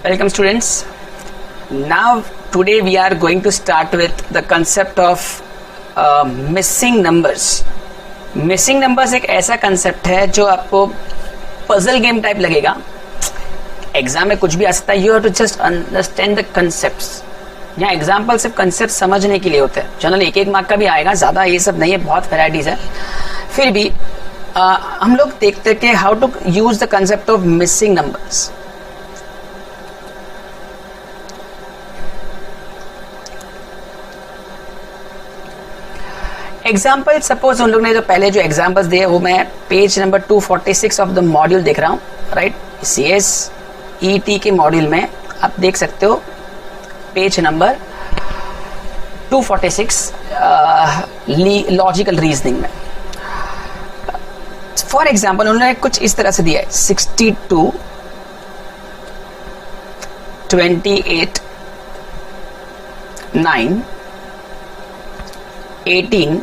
Welcome students. Now today we are going to start with the concept of missing numbers. Missing numbers एक ऐसा concept है जो आपको puzzle game type लगेगा. Exam में कुछ भी आ सकता है. You have to just understand the concepts. यहाँ एग्जाम्पल सिर्फ कंसेप्ट समझने के लिए होते हैं. जनरल एक मार्क का भी आएगा, ज्यादा ये सब नहीं है, बहुत वेराइटीज है. फिर भी हम लोग देखते हैं कि how to use the concept of missing numbers. Example suppose उन लोग ने जो पहले जो एग्जाम्पल्स दिए वो मैं page number 246 of the module देख रहा हूँ. राइट, CSET के मॉड्यूल में आप देख सकते हो पेज नंबर 246 लॉजिकल रीजनिंग में. फॉर एग्जाम्पल उन्होंने कुछ इस तरह से दिया है 62, 28, 9, 18,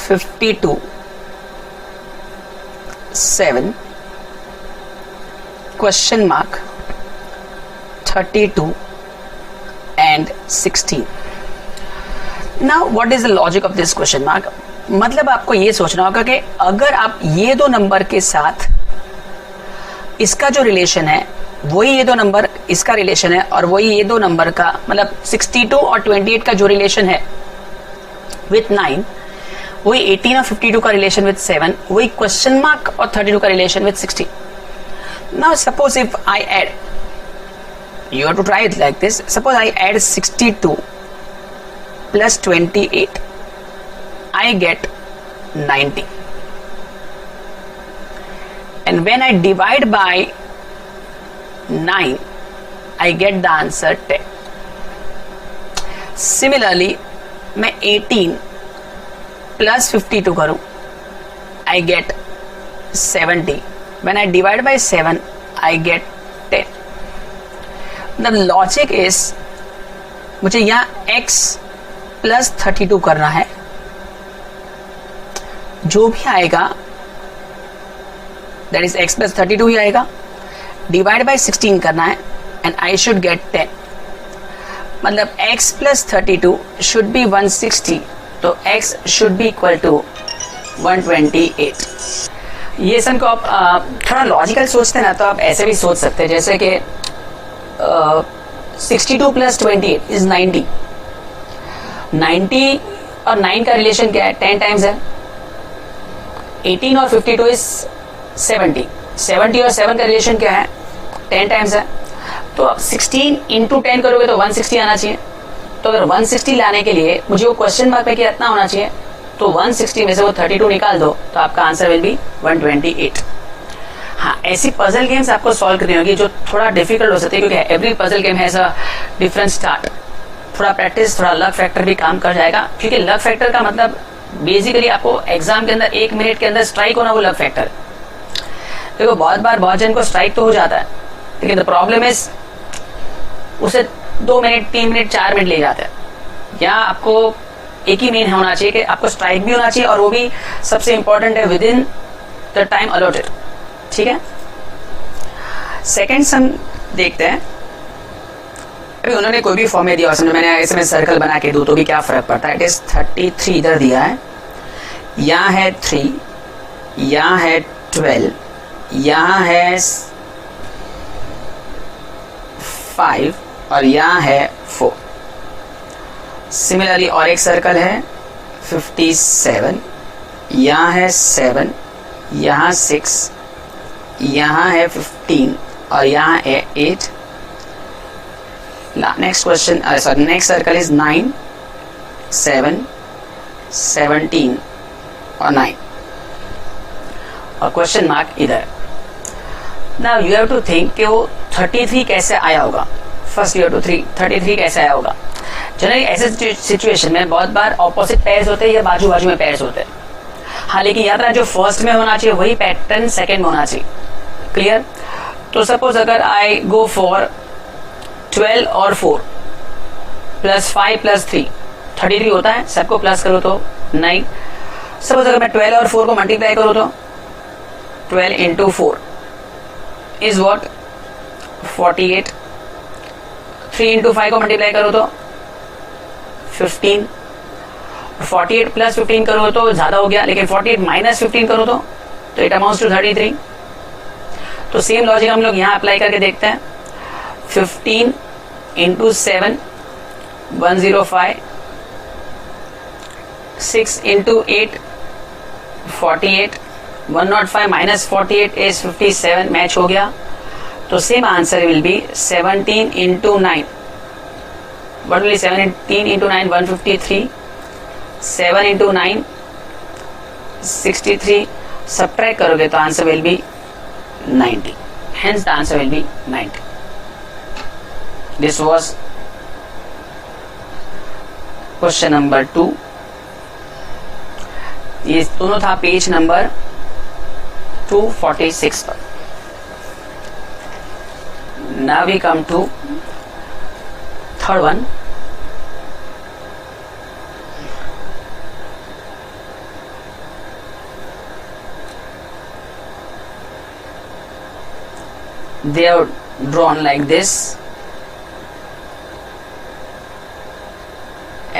52, 7, question mark, 32 and 16. Now what is the logic of this question mark? मतलब आपको ये सोचना होगा कि अगर आप ये दो नंबर के साथ इसका जो रिलेशन है वही ये दो नंबर इसका रिलेशन है और वही ये दो नंबर का मतलब 62 और 28 का जो रिलेशन है विथ 9, वही 18 और 52 का रिलेशन विथ 7, वही क्वेश्चन मार्क और 32 का relation with 16. Now suppose if I add, you have to try it like this. Suppose I add 62 plus 28, I get 90. And when I divide by 9, I get the answer 10. Similarly, मैं 18 plus 52 करूं, I get 70. When I divide by 7, I get 10. The logic is मुझे यहाँ x plus 32 करना है. जो भी आएगा that is x plus 32 ही आएगा. डिवाइड बाय 16 करना है and I should get 10. मतलब x plus 32 should be 160. तो x should be equal to 128. ये सब को आप थोड़ा लॉजिकल सोचते हैं ना तो आप ऐसे भी सोच सकते हैं जैसे कि 62 plus 28 is 90. 90 और 9 का रिलेशन क्या है? 10 टाइम्स है. 18 और 52 is 70. 70 और 7 का रिलेशन क्या है? 10 टाइम्स है. तो अब 16 इंटू 10 करोगे तो 160 आना चाहिए. तो अगर 160 लाने के लिए मुझे वो क्वेश्चन मार्क पे कितना होना चाहिए? तो 160 में से वो 32 निकाल दो तो आपका आंसर विल बी 128. हाँ, ऐसी पजल गेम्स आपको सॉल्व करनी होगी जो थोड़ा डिफिकल्ट हो सकती है क्योंकि every puzzle game has a different start. थोड़ा प्रैक्टिस, थोड़ा लक फैक्टर भी काम कर जाएगा क्योंकि लक फैक्टर का मतलब बेसिकली आपको एग्जाम के अंदर 1 मिनट के अंदर स्ट्राइक होना वो लक फैक्टर. देखो बहुत बार बहुत जन को स्ट्राइक तो हो जाता है लेकिन द प्रॉब्लम इज उसे 2 मिनट 3 मिनट 4 मिनट ले जाता है. यहाँ आपको एक ही मेन होना चाहिए कि आपको स्ट्राइक भी होना चाहिए और वो भी सबसे इंपॉर्टेंट है with in the time allotted. ठीक है, सेकेंड सम देखते हैं. अभी उन्होंने कोई भी फॉर्मेट दिया और समझो मैंने ऐसे में सर्कल बना के दूं तो भी क्या फर्क पड़ता है. इट इज 33 इधर दिया है, यहाँ है 3, यहाँ है 12, यहाँ है 5 और यहाँ है 4. सिमिलरली और एक सर्कल है 57, यहाँ है 7, यहाँ 6, यहाँ है 15 और यहाँ है 8. Next question sorry next circle is 9, 7, 17 और 9 और क्वेश्चन मार्क इधर. Now you have to think कि वो 33 कैसे आया होगा. फर्स्ट यू हैव टू 33 कैसे आया होगा. जनरली ऐसे सिचुएशन में बहुत बार ऑपोजिट पेयर्स होते हैं या बाजू बाजू में पेयर्स होते हैं. हाँ, लेकिन याद रखना जो फर्स्ट में होना चाहिए वही पैटर्न सेकंड में होना चाहिए. क्लियर. तो सपोज अगर आई गो फॉर 12 और 4 प्लस 5 प्लस 3 33 होता है. सबको प्लस करो तो 9. सपोज अगर मैं 12 और 4 को मल्टीप्लाई करूं तो 12 into 4 is what 48, 3 इंटू 5 को मल्टीप्लाई करो तो 15, 48 प्लस 15 करो तो ज्यादा हो गया, लेकिन 48 माइनस 15 करो तो इट अमाउंट्स टू 33। तो सेम लॉजिक हम लोग यहाँ अप्लाई करके देखते हैं। 15 into 7 105, 6 into 8 48, 105 minus 48 is 57, match हो गया। तो same answer will B 17 into 9, what will be 17 into 9? 153, 7 into 9 63, subtract करोगे तो answer will B 90, hence the answer will be 90. This was question number 2. ये दोनों था पेज नंबर 246 पर। Now we come to third one. They are drawn like this.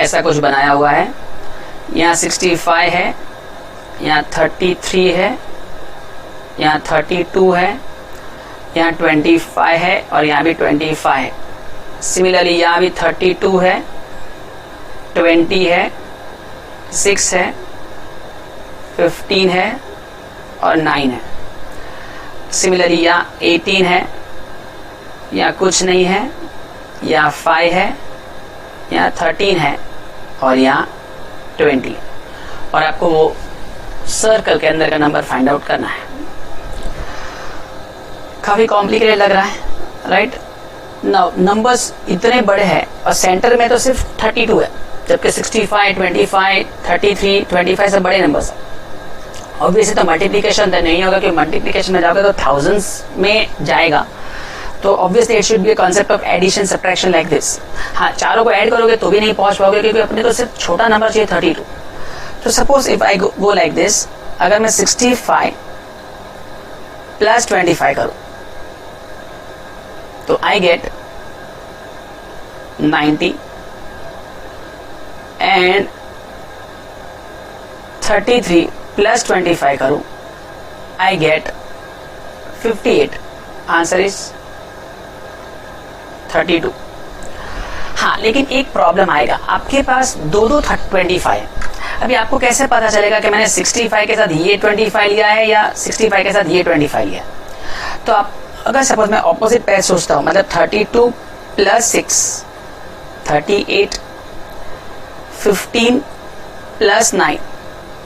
ऐसा कुछ बनाया हुआ है। यहाँ 65 है, यहाँ 33 है, यहाँ 32 है, यहाँ 25 है और यहाँ भी 25 है। सिमिलरली यहाँ भी 32 है, 20 है, 6 है, 15 है और 9 है। सिमिलरली यहाँ 18 है, यहाँ कुछ नहीं है, यहाँ 5 है, यहाँ 13 है और यहाँ 20 है। और आपको वो सर्कल के अंदर का नंबर फाइंड आउट करना है। काफी कॉम्प्लिकेटेड लग रहा है, राइट? नंबर्स इतने बड़े हैं और सेंटर में तो सिर्फ 32 है, जबकि 65, 25, 33, 25 से बड़े नंबर्स हैं। ऑब्वियसली तो मल्टीप्लिकेशन तो नहीं होगा, क्योंकि मल्टीप्लिकेशन में जाओगे तो थाउजेंड्स में जाएगा। तो obviously it should be concept of addition subtraction like this. हाँ, चारों को ऐड करोगे तो भी नहीं पहुंच पाओगे, क्योंकि अपने को सिर्फ छोटा नंबर चाहिए 32। तो suppose if I go like this, अगर मैं 65 प्लस 25 करूं तो आई गेट 90 एंड 33 प्लस 25 करूं आई गेट 58। Answer is 32। हाँ, लेकिन एक प्रॉब्लम आएगा, आपके पास दो 25 है। अभी आपको कैसे पता चलेगा कि मैंने 65 के साथ ये 25 लिया है या 65 के साथ ये 25 लिया? तो आप अगर सपोज मैं ऑपोजिट पैर सोचता हूं, मतलब 32 प्लस 6 38, 15 प्लस 9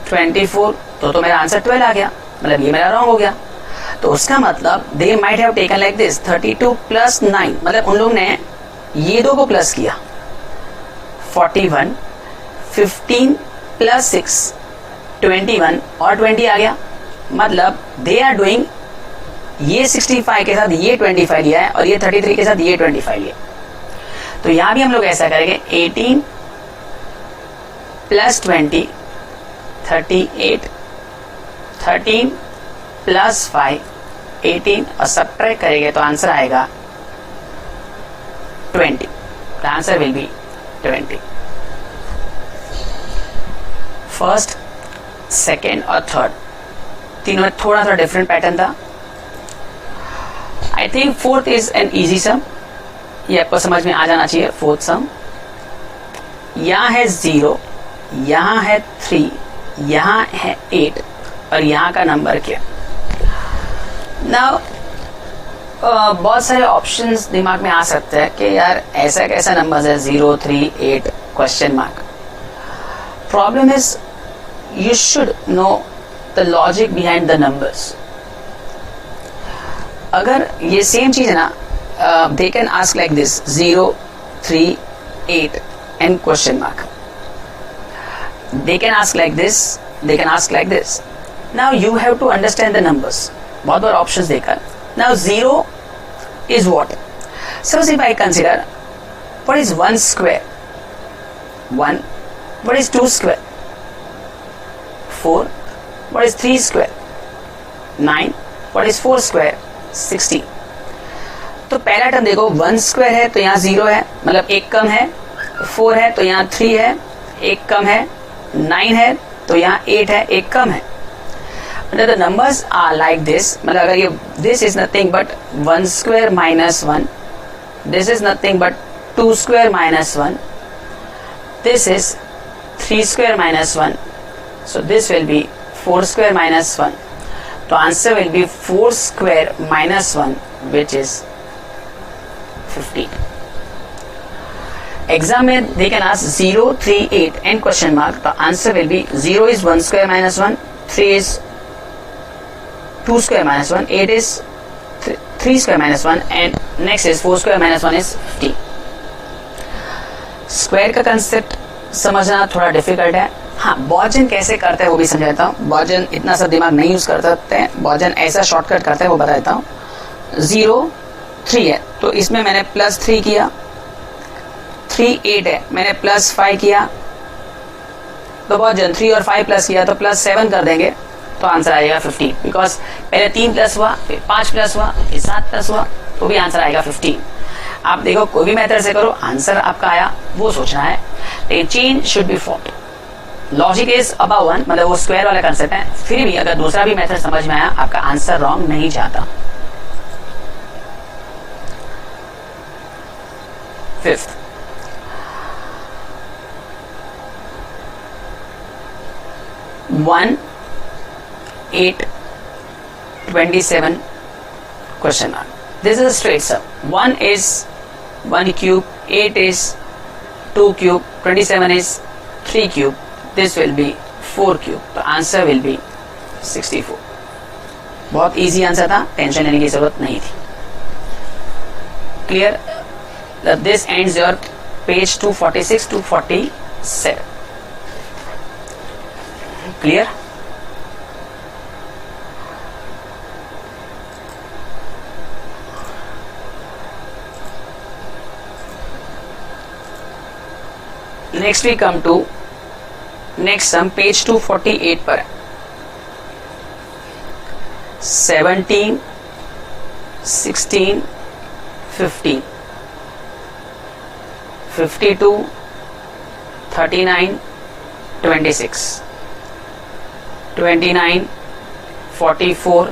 24, तो मेरा आंसर 12 आ गया, मतलब ये मेरा रॉन्ग हो गया। तो उसका मतलब they might have taken like this 32 plus 9, मतलब उन लोग ने ये दो को प्लस किया 41, 15 प्लस 6 21 और 20 आ गया। मतलब दे आर डूइंग, ये 65 के साथ ये 25 लिया है और ये 33 के साथ ये 25 लिया। तो यहां भी हम लोग ऐसा करेंगे 18 प्लस 20 38, 13 प्लस 5 18 और सब्ट्रैक्ट करेंगे तो आंसर आएगा 20। The answer will be 20। First, second और थर्ड तीनों में थोड़ा सा डिफरेंट पैटर्न था। I think fourth is an easy sum, ये आपको समझ में आ जाना चाहिए। फोर्थ सम, यहां है 0, यहां है 3, यहां है 8 और यहां का नंबर क्या? नाउ बहुत सारे ऑप्शंस दिमाग में आ सकते हैं कि यार ऐसा कैसा नंबर है 0, 3, 8 question mark. Problem is you should know the logic behind the numbers. अगर ये सेम चीज है ना, they can ask like this 0, 3, 8 and question mark. They can ask like this, they can ask like this. Now you have to understand the numbers. बहुत बार options देखा। Now 0 is what? Suppose if I consider what is 1 square? 1. What is 2 square? 4. What is 3 square? 9. What is 4 square? 16. तो पहला term देखो 1 square है तो यहाँ 0 है, मतलब एक कम है, 4 है तो यहाँ 3 है, एक कम है, 9 है तो यहाँ 8 है, एक कम है. मतलब the numbers are like this. मतलब अगर ये this is nothing but 1 square minus 1, this is nothing but 2 square minus 1, this is 3 square minus 1, so this will be 4 square minus 1. तो answer will be 4 square minus 1, which is 15. Exam में they can ask 0, 3, 8 and question mark. तो answer will be 0 is 1 square minus 1, 3 is 2 square minus 1, 8 is 3 square minus 1 and next is 4 square minus 1 is 50. Square का concept समझना थोड़ा difficult है. हाँ, बॉजन कैसे करते हैं वो भी समझाता हूँ. बॉजन इतना सा दिमाग नहीं यूज कर सकते हैं, बॉजन ऐसा शॉर्टकट करते हैं वो बताता हूँ. 0 3 है तो इसमें मैंने +3 किया, 3 8 है मैंने +5 किया, तो बॉजन 3 और 5 प्लस किया तो +7 कर देंगे तो आंसर आएगा 15. बिकॉज पहले 3 प्लस हुआ, फिर 5 प्लस हुआ, फिर 7 प्लस हुआ, तो भी आंसर आएगा 15. आप देखो कोई भी मेथड से करो, आंसर आपका आया वो सोचना है. लेकिन chain should be formed. Logic is about 1, मतलब वो स्क्वायर वाला कंसेप्ट है. फिर भी अगर दूसरा भी मेथड समझ में आया, आपका आंसर रॉन्ग नहीं जाता. Fifth, one 8 27 question mark. This is a straight sum. 1 is 1 cube, 8 is 2 cube, 27 is 3 cube. This will be 4 cube. तो आंसर will be 64. बहुत इजी आंसर था, टेंशन लेने की जरूरत नहीं थी. Clear? This ends your page 246 to 47. Clear? Next we come to next sum, page 248 पर 17 16 15 52 39 26 29 44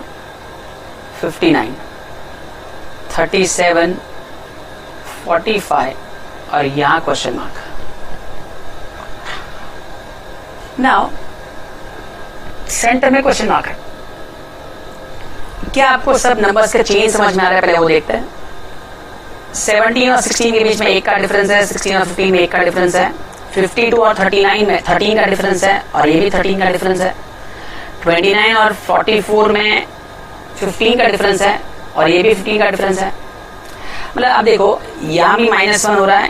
59 37 45 और यहाँ क्वेश्चन मार्क. नाउ सेंटर में क्वेश्चन मार्क है. क्या आपको सब नंबर्स का चेंज समझ में आ रहा है? पहले वो देखते हैं. 17 और 16 के बीच में 1 का डिफरेंस है, 16 और 15 में 1 का डिफरेंस है, 52 और 39 में 13 का डिफरेंस है और ये भी 13 का डिफरेंस है, 29 और 44 में 15 का डिफरेंस है और ये भी 15 का डिफरेंस है. मतलब आप देखो यहाँ भी -1 हो रहा है,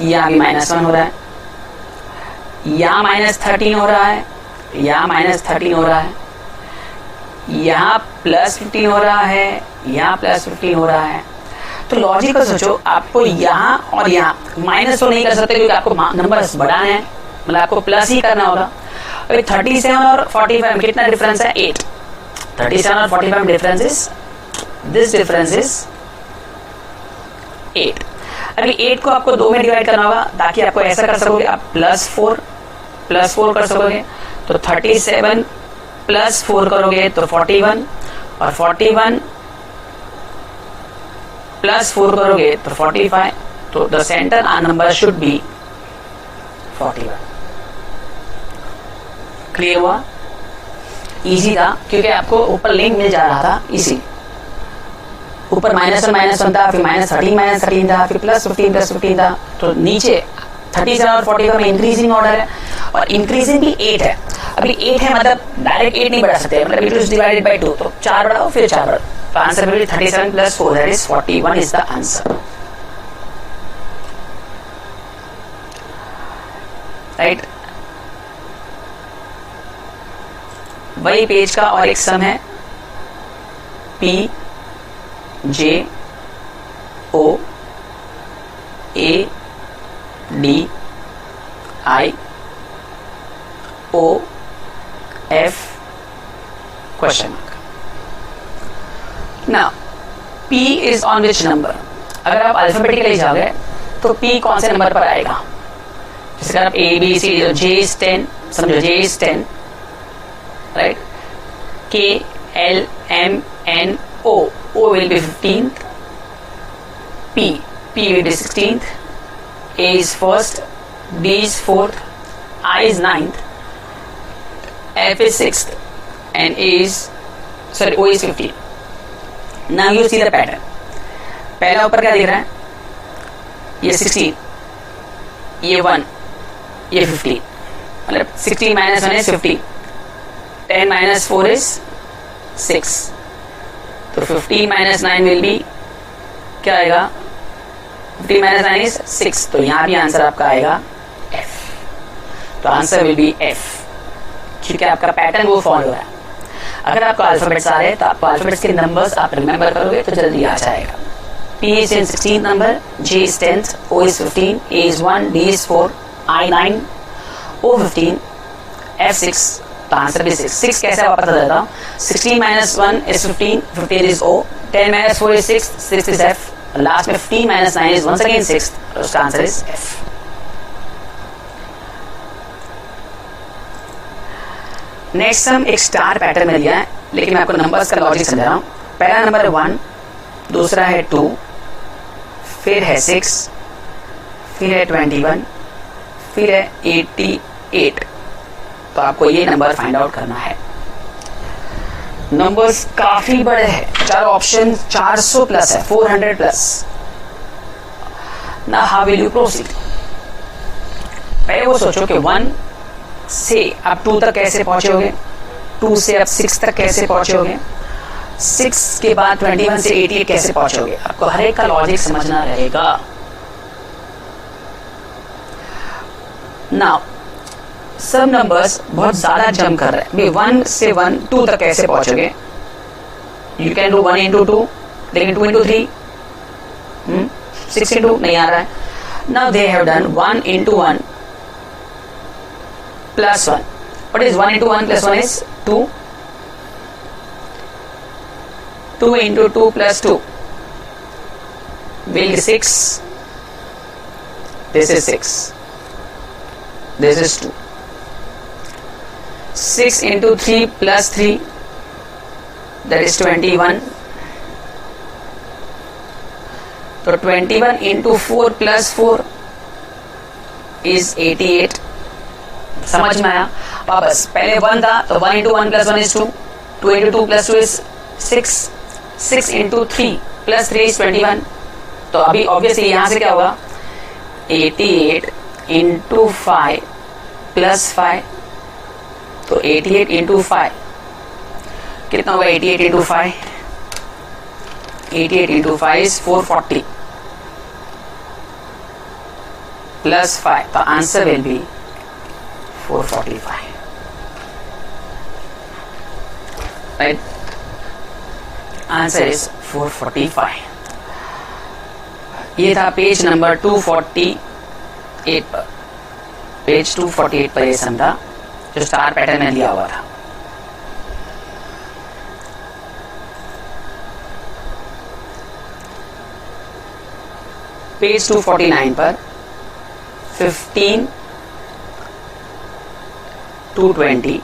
यहाँ भी -1 हो रहा है, यहाँ -13 हो रहा है, यहाँ -13 हो रहा है, यहाँ +15 हो रहा है, यहाँ +15 हो रहा है. तो लॉजिक को सोचो, आपको यहाँ और यहाँ माइनस तो नहीं कर सकते क्योंकि आपको नंबर्स बढ़ाने हैं, मतलब आपको प्लस ही करना होगा. अभी 37 और 45 में कितना डिफरेंस है? 8. 37 और 45 difference is, this difference is 8. अभी 8 को आपको 2 में डिवाइड करना होगा ताकि आपको ऐसा कर सकोगे, आप +4 कर सकोगे. तो 37 +4 करोगे तो 41 और 41 +4 करोगे तो 45. तो the centre number should be 41. Clear हुआ? इजी था क्योंकि आपको ऊपर लिंक मिल जा रहा था. इसी ऊपर -1 था, फिर -13 था, फिर +15 था. तो नीचे 37 और 45 में इंक्रीजिंग ऑर्डर है और इंक्रीजिंग भी 8 है. अभी 8 है मतलब डायरेक्ट 8 नहीं बढ़ा सकते, मतलब इट इज डिवाइडेड बाय 2. तो 4 बढ़ाओ फिर 4 बढ़ाओ. तो answer will be 37 + 4, that is 41 is the answer. Right? वही पेज का और एक सम है, P J O A D I O F question mark. Now P is on which number? अगर आप अल्फाबेटिकली जाओगे तो P कौन से नंबर पर आएगा? जैसे आप A B C D, J is 10, समझो J is 10, right? K L M N O, O will be 15th, P will be 16th, A is first, B is 4th, I is 9th, F is 6th, and O is 15th. Now you see the pattern. पहला ऊपर क्या दिख रहा है? ये 16, ये 1, ये 15, मतलब 16 minus 1 is 15, 10 minus 4 is 6, तो 15 minus 9 will be क्या आएगा? 15 minus 9 is 6, तो यहाँ भी आंसर आपका आएगा F. तो आंसर विल बी F, क्योंकि आपका पैटर्न वो फॉलो हो रहा है. अगर आपको अल्फाबेट्स आ रहे हैं तो आपको अल्फाबेट्स के नंबर्स आप रिमेंबर करोगे तो जल्दी आ जाएगा. P is in 16th number, J is 10th, O is 15, A is 1, D is 4, I 9, O 15, F 6, तो आंसर भी 6. 6 कैसे वापस आ जाता हूँ? 16 minus 1 is 15, 15 is O, 10 minus 4 is 6, 6 is F, last में 15 minus 9 is once again 6, तो उसका answer is F. Next हम एक स्टार पैटर्न में लिया है, लेकिन मैं आपको नंबर्स का लॉजिक समझा रहा हूँ. पहला नंबर है 1, दूसरा है 2, फिर है 6, फिर है 21, फिर है 88. तो आपको ये नंबर फाइंड आउट करना है. नंबर्स काफी बड़े हैं, चारों ऑप्शन 400 प्लस है, 400 प्लस. ना हाउ विल यू प्रोसीड? पहले वो सोचो कि 1 से आप 2 तक कैसे पहुंचोगे, 2 से आप 6 तक कैसे पहुंचोगे, 6 के बाद 21 से 88 कैसे पहुंचोगे. आपको हर एक का लॉजिक समझना रहेगा. नाउ सब नंबर्स बहुत ज्यादा जंप कर रहे हैं. 1 से 2 तक कैसे पहुंचोगे? यू कैन डू 1 into 2, लेकिन 2 into 3, 6 into नहीं आ रहा है. Now they have done 1 into 1 plus 1. What is 1 into 1 plus 1 is 2. 2 into 2 plus 2 will be 6. This is 6. This is 2. 6 into 3 plus 3, that is 21. So 21 into 4 plus 4 is 88. समझ में आया? वापस पहले 1 था तो 1 into 1 plus 1 is 2, 2 into 2 plus 2 is 6, 6 into 3 plus 3 is 21. तो अभी obviously यहां से क्या होगा? 88 into 5 plus 5, तो 88 into 5 कितना होगा? 88 into 5, 88 into 5 is 440 plus 5, तो answer will B 445. Right? Answer is 445. ये था पेज नंबर 248 पर. पेज 248 पर ये सम था जो स्टार पैटर्न में दिया हुआ था. पेज 249 पर 15 to 20,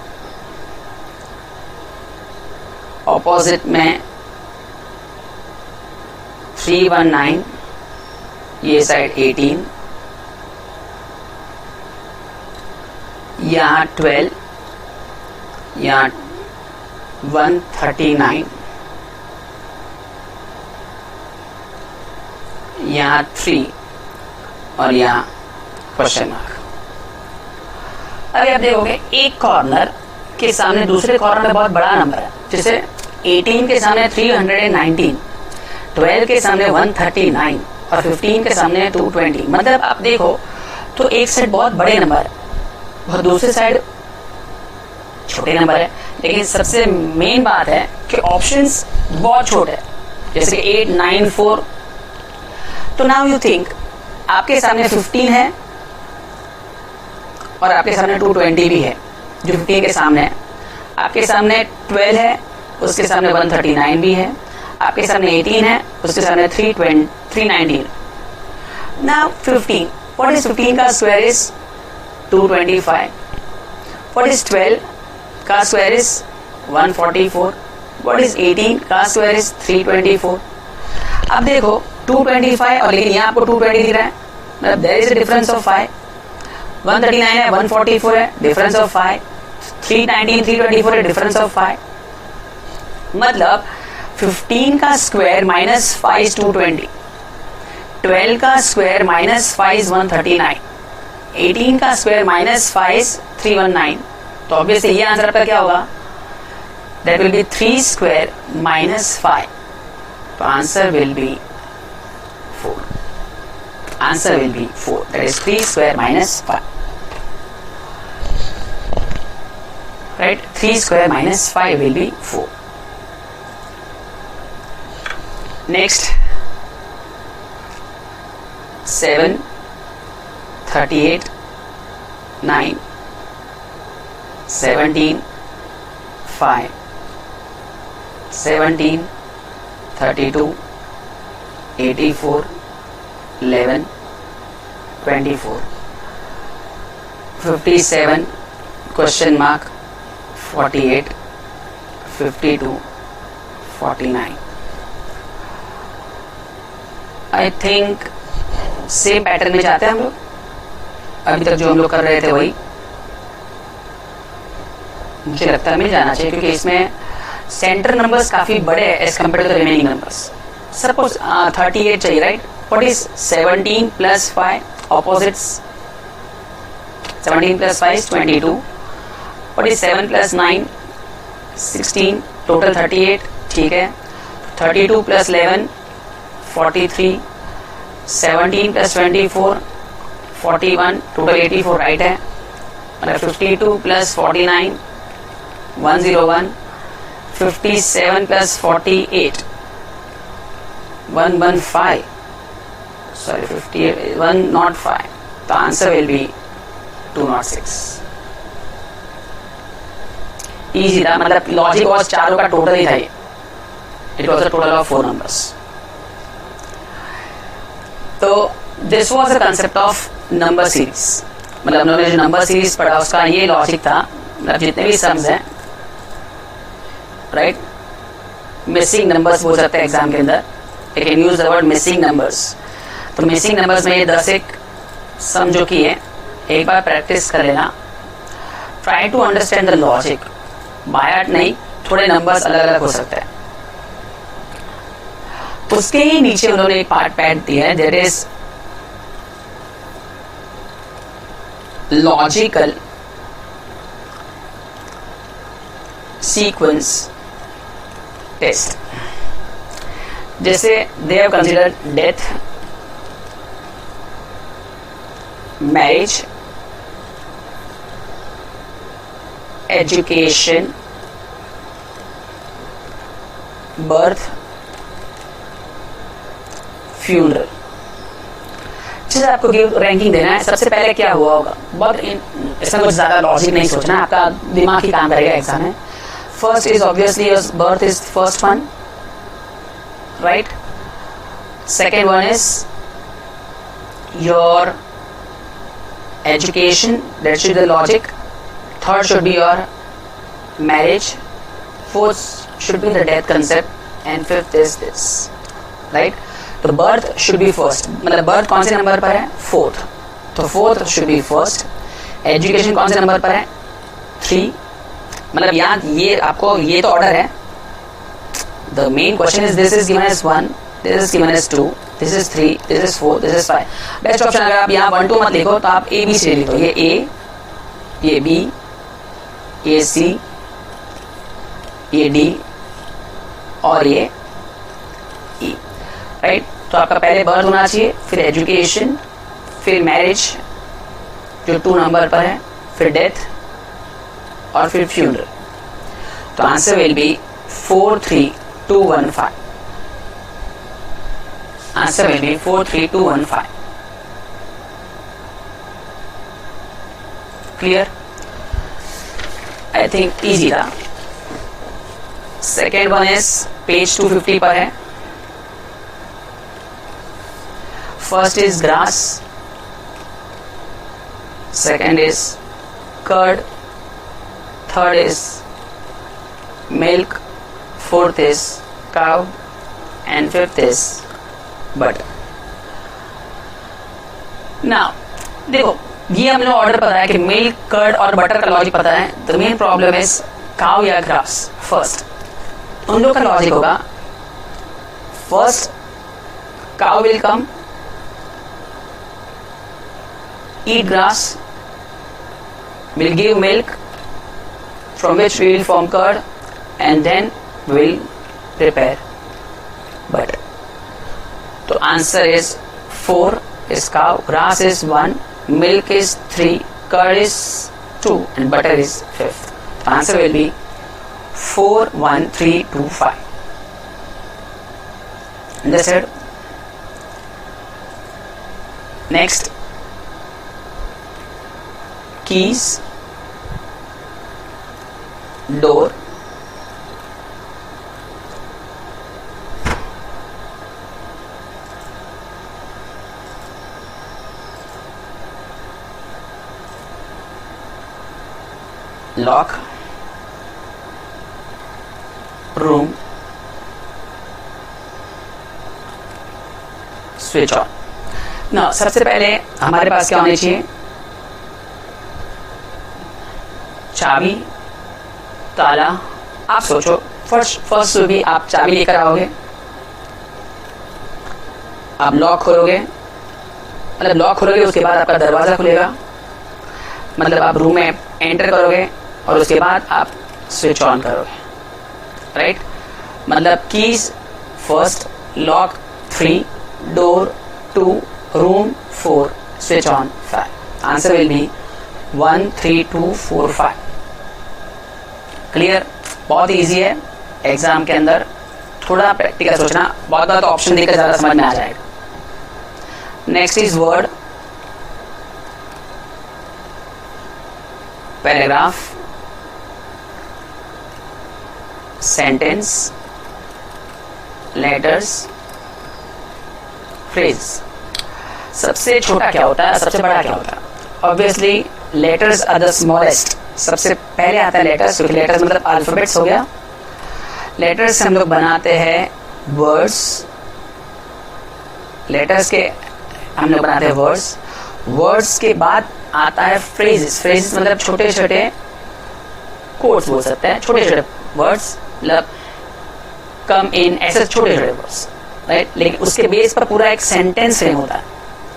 ऑपोजिट में 319, ये साइड 18, यहाँ 12, यहाँ 139, यहाँ 3 और यहाँ क्वेश्चन मार्क. अभी आप देखोगे एक कॉर्नर के सामने दूसरे कॉर्नर में बहुत बड़ा नंबर है, जैसे 18 के सामने 319, 12 के सामने 139 और 15 के सामने 220. मतलब आप देखो तो एक साइड बहुत बड़े नंबर है और दूसरी साइड छोटे नंबर है. लेकिन सबसे मेन बात है कि ऑप्शंस बहुत छोटे हैं, जैसे 8, 9, 4. तो नाउ यू थिंक आपके सामने 15 है और आपके सामने 220 भी है जो 15 के सामने है. आपके सामने 12 है, उसके सामने 139 भी है. आपके सामने 18 है, उसके सामने 319. नाउ 15. व्हाट इज 15 का स्क्वायर इज 225. व्हाट इज 12 का स्क्वायर इज 144. व्हाट इज 18 का स्क्वायर इज 324. अब देखो 225 और लेकिन यहाँ आपको 220 दिख रहा है, मतलब there is a difference of 5. 139 है, 144 है, डिफरेंस ऑफ 5. 319 324 है, डिफरेंस ऑफ 5. मतलब 15 का स्क्वायर माइनस 5 इज 220. 12 का स्क्वायर माइनस 5 इज 139. 18 का स्क्वायर माइनस 5 इज 319. तो ऑब्वियसली ये आंसर आपका क्या होगा? That will be 3 square minus 5. तो answer will B 4. Answer will B 4. That is 3 square minus 5. Right? 3 square minus 5 will be 4. Next, 7, 38, 9, 17, 5, 17, 32, 84, 11, 24, 57, question mark, 48, 52, 49. I think same pattern में जाते हैं हम लोग. अभी तक जो हम लोग कर रहे थे वही मुझे लगता है मिल जाना चाहिए, क्योंकि इसमें सेंटर नंबर्स काफी बड़े हैं as compare to the remaining numbers. Suppose 38 चाहिए, right? What is 17 plus 5 opposites? 17 plus 5 is 22. What is 7 plus 9? 16. Total 38. ठीक है. 32 प्लस 11 43. 17 प्लस 24 41. टोटल 84 राइट है. मतलब 52 प्लस 49 101. 57 प्लस 48 115. सॉरी 58 105. तो आंसर विल बी 206. इजी था, मतलब लॉजिक वॉज चारों का टोटल ही था ये. It was a total of 4 numbers. तो this was a concept of number series. मतलब हम लोगों ने जो नंबर सीरीज पढ़ा उसका ये लॉजिक था. मतलब जितने भी सम्स हैं, राइट, मिसिंग नंबर्स बोल सकते हैं एग्जाम के अंदर. You can use the word missing numbers. तो मिसिंग नंबर्स में ये 10 एक सम जो की है, एक बार प्रैक्टिस कर लेना. Try to understand the logic. By heart नहीं, थोड़े नंबर्स अलग अलग हो सकते हैं. उसके ही नीचे उन्होंने एक पार्ट पैड दिया है. There is logical sequence test. जैसे they have considered death, marriage, education, birth, funeral. जैसे आपको रैंकिंग देना है, सबसे पहले क्या हुआ होगा, बहुत इसमें कुछ ज्यादा लॉजिक नहीं सोचना, आपका दिमाग ही काम करेगा एग्जाम में. First is obviously your birth is first one, right? Second one is your education, that should be the logic. Third should be your marriage. Fourth should be the death concept. And fifth is this, right? तो birth should be first. मतलब birth कौन से number पर है? 4th. तो 4th should be first. Education कौन से number पर है? 3. मतलब यहाँ ये आपको ये तो ऑर्डर है. The main question is this is given as 1, this is given as 2, this is 3, this is 4, this is 5. Best option अगर आप यहाँ 1 2 मत लिखो तो आप ABC लिखो. ये A, ये B, ये C, ये D और ये E, राइट? तो आपका पहले बर्थ होना चाहिए, फिर एजुकेशन, फिर मैरिज जो 2 नंबर पर है, फिर डेथ और फिर फ्यूनरल. तो answer will be 43215. Answer will be 43215. Clear? I think easy था. सेकेंड वन इज पेज 250 पर है. First is grass, second is curd, third is milk, fourth is cow and fifth is butter. Now देखो, ये हम लोग order पता है कि मिल्क, कर्ड और बटर का लॉजिक पता है. The main problem is cow या ग्रास. फर्स्ट उन लोग का लॉजिक होगा, first cow will come, eat grass, will give milk, from which we will form curd, and then we will prepare butter. So answer is 4 is cow, grass is 1, milk is 3, curd is 2, and butter is 5th. The answer will be 4, 1, 3, 2, 5. Understood? Next, keys, door, lock, room, switch on. Now सबसे पहले हमारे पास क्या होनी चाहिए? चाबी, ताला. आप सोचो, फर्स्ट भी आप चाबी लेकर आओगे, आप लॉक खोलोगे, मतलब लॉक खोलोगे उसके बाद आपका दरवाजा खुलेगा, मतलब आप रूम में एंटर करोगे और उसके बाद आप स्विच ऑन करोगे. राइट? मतलब keys first, lock 3, door 2, room 4, switch on 5. Answer will B 1, 3, 2, 4, 5. Clear? बहुत इजी है. एग्जाम के अंदर थोड़ा प्रैक्टिकल सोचना, बहुत बार तो ऑप्शन देकर ज्यादा समझ में आ जाएगा. Next is word, paragraph, sentence, letters, phrase. सबसे छोटा क्या होता है, सबसे बड़ा क्या होता है? Obviously letters are the smallest. सबसे पहले आता है लेटर्स, क्योंकि लेटर्स मतलब अल्फाबेट्स हो गया. लेटर्स हम लोग बनाते हैं वर्ड्स, लेटर्स के हम लोग बनाते हैं वर्ड्स. वर्ड्स के बाद आता है फ्रेजेस. फ्रेजेस मतलब छोटे छोटे कोट्स बोल सकते हैं, छोटे छोटे वर्ड्स, मतलब कम इन, ऐसे छोटे छोटे वर्ड्स. राइट? लेकिन उसके बेस पर पूरा एक सेंटेंस फ्रेम होता है.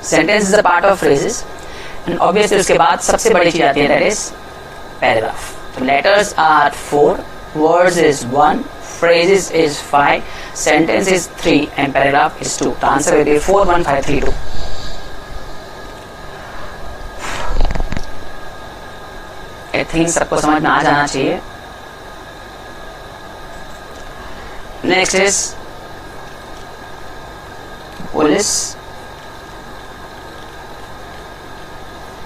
Sentence is a part of phrases. And obviously उसके बाद सबसे बड़ी चीज आती है, that is paragraph. So letters are 4, words is 1, phrases is 5, sentence is 3, and paragraph is 2. The answer will be 4, 1, 5, 3, 2. I think सबको समझ में आ जाना चाहिए. Next is police,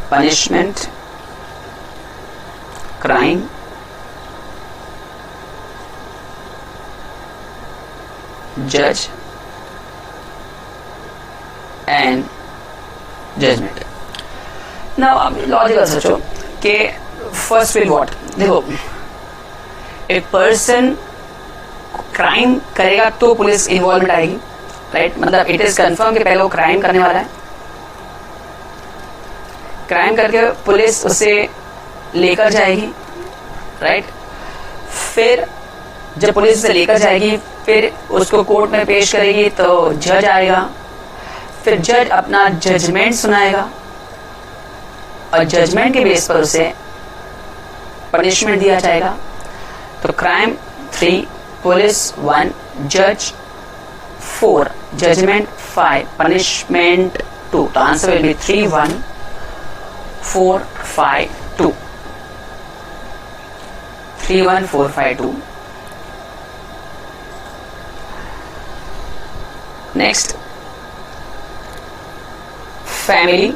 punishment, crime, judge, and judgment. Now logical सोचो कि first will what. देखो, एक person crime करेगा तो पुलिस इन्वॉल्वमेंट आएगी. राइट? मतलब इट इज कंफर्म कि पहले वो क्राइम करने वाला है. क्राइम करके पुलिस उसे लेकर जाएगी. राइट? फिर जब पुलिस उसे लेकर जाएगी, फिर उसको कोर्ट में पेश करेगी, तो जज आएगा. फिर जज अपना जजमेंट सुनाएगा और जजमेंट के बेस पर उसे पनिशमेंट दिया जाएगा. तो क्राइम 3, पुलिस 1, जज 4, जजमेंट 5, पनिशमेंट 2. तो answer will B 3, 1, 4, 5, 2. 3, 1, 4, 5, 2. Next, family,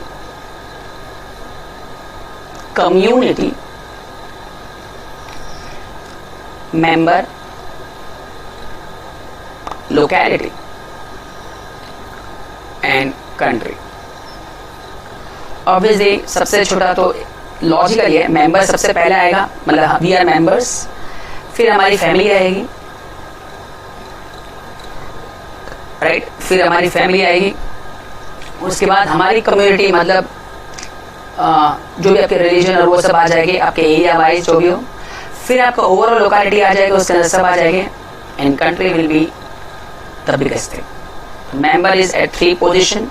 community, member, locality and country. Obviously सबसे छोटा तो लॉजिकल है, मेंबर सबसे पहले आएगा, मतलब वी आर मेंबर्स, फिर हमारी फैमिली आएगी, राइट, फिर हमारी फैमिली आएगी, उसके बाद हमारी कम्युनिटी, मतलब जो भी आपके रिलीजन और वो सब आ जाएंगे, आपके एरिया वाइज जो भी हो, फिर आपका ओवरऑल लोकेलिटी आ जाएगा, उसके अंदर सब आ जाएंगे, and country will be the biggest thing. Member is at 3 position,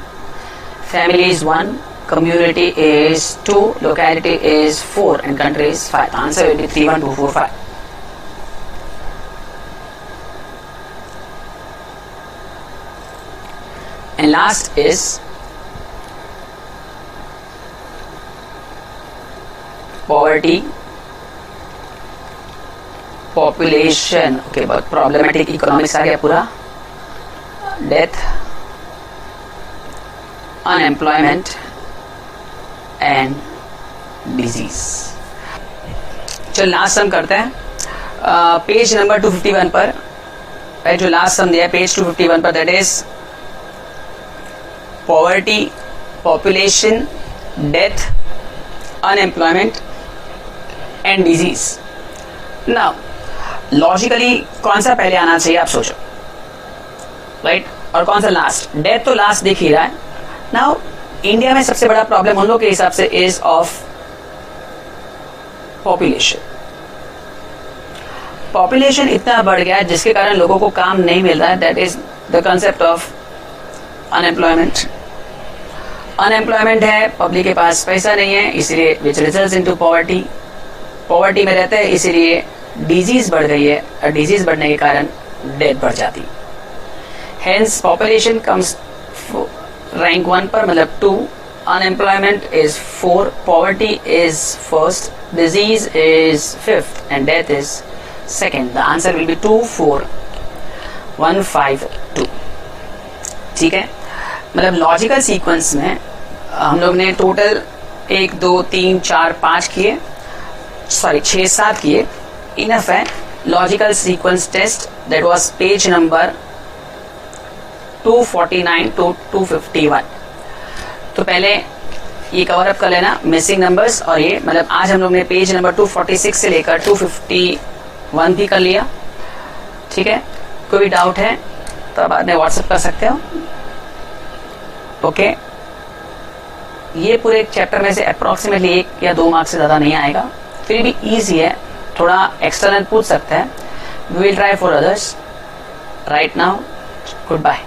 family is 1, community is 2, locality is 4, and country is 5. The answer will be 3, 1, 2, 4, 5. And last is poverty, population, okay, but problematic economics आ गया पूरा, death, unemployment and disease. चल last सम करते हैं, page number 251 पर, जो last सम दिया है page 251 पर, that is poverty, population, death, unemployment and disease. Now logically कौन सा पहले आना चाहिए आप सोचो, राइट, और कौन सा लास्ट. डेथ तो लास्ट दिख ही रहा है. नाउ इंडिया में सबसे बड़ा प्रॉब्लम हम लोग के हिसाब से इज ऑफ पॉपुलेशन. पॉपुलेशन इतना बढ़ गया है जिसके कारण लोगों को काम नहीं मिल रहा है. That is the concept of unemployment. Unemployment है, पब्लिक के पास पैसा नहीं है, इसलिए which results into poverty. Poverty में रहते हैं, इसीलिए डिजीज बढ़ गई है, और डिजीज बढ़ने के कारण डेथ बढ़ जाती है. हेंस पॉपुलेशन कम्स रैंक 1 पर, मतलब 2, unemployment is 4, poverty is first, disease is 5th, and death is 2nd. The answer will be 2, 4, 1, 5, 2. ठीक है, मतलब लॉजिकल सीक्वेंस में हम लोग ने टोटल 1, 2, 3, 4, 5 किए, सॉरी 6, 7 किए, इनफ है. Logical sequence test, that was page number 249 to 251. तो पहले ये कवर अप कर लेना मिसिंग नंबर्स, और ये मतलब आज हम लोग ने पेज नंबर 246 से लेकर 251 भी कर लिया. ठीक है, कोई भी डाउट है तो बाद में व्हाट्सएप कर सकते हो. ओके, ये पूरे चैप्टर में से अप्रोक्सीमेटली 1 या 2 मार्क्स से ज़्यादा नहीं आएगा, फिर भी ईजी है, थोड़ा एक्सटर्नल पूछ सकते हैं. We will try for others. Right now, good bye.